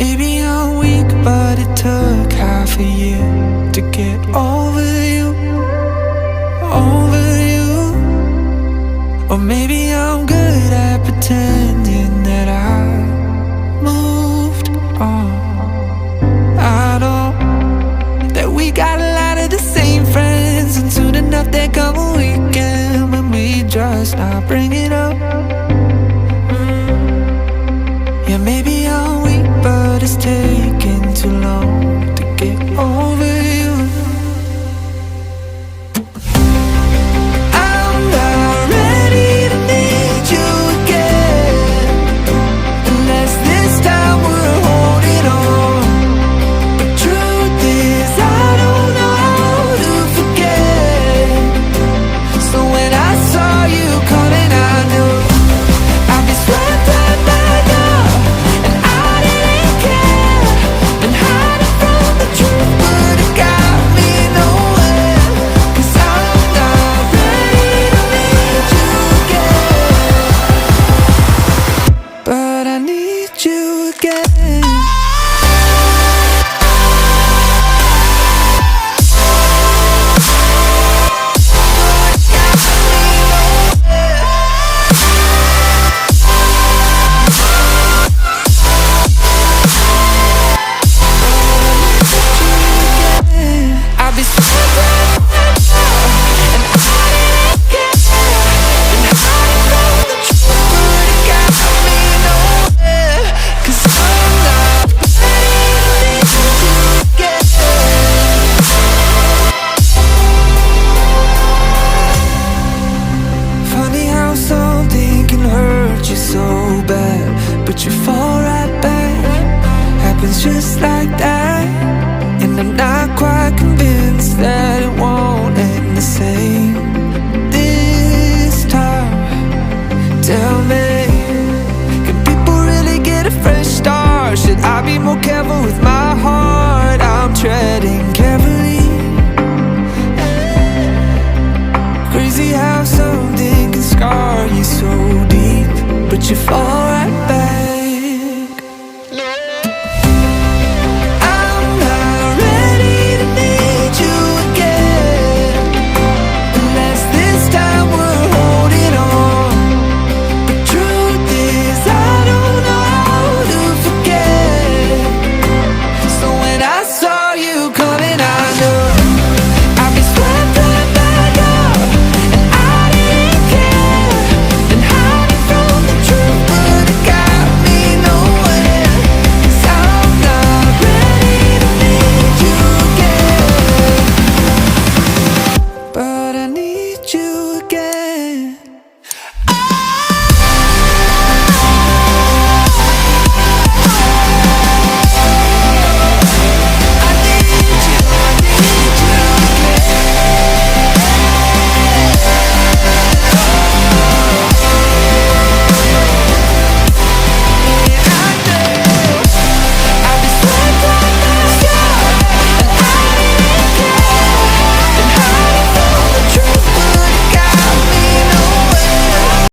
Maybe I'm weak, but it took half a year to get over you, over you. Or maybe I'm good at pretending that I moved on. I know that we got a lot of the same friends, and soon enough there come a weekend when we just not bring it up. Yeah, maybe I'm weak, but it's taking too long to get over you. I'm not ready to need you again, unless this time we're holding on. The truth is I don't know how to forget. So when I saw you coming, I knew I'd be swept right by now. And I didn't care, been hiding from the truth, but it got me nowhere. 'Cause I'm not ready to need you again, but I need you again. I'll be swept right by now, and I didn't care. Been hiding from the truth, but it got me nowhere. 'Cause I'm not ready to need you again. Funny how something can hurt you so bad, but you fall right back. Happens just like that. And I'm not quite convinced that it won't end the same this time. Tell me, can people really get a fresh start? Should I be more careful with my heart? I'm treading carefully. Crazy how something can scar you so deep, but you fall right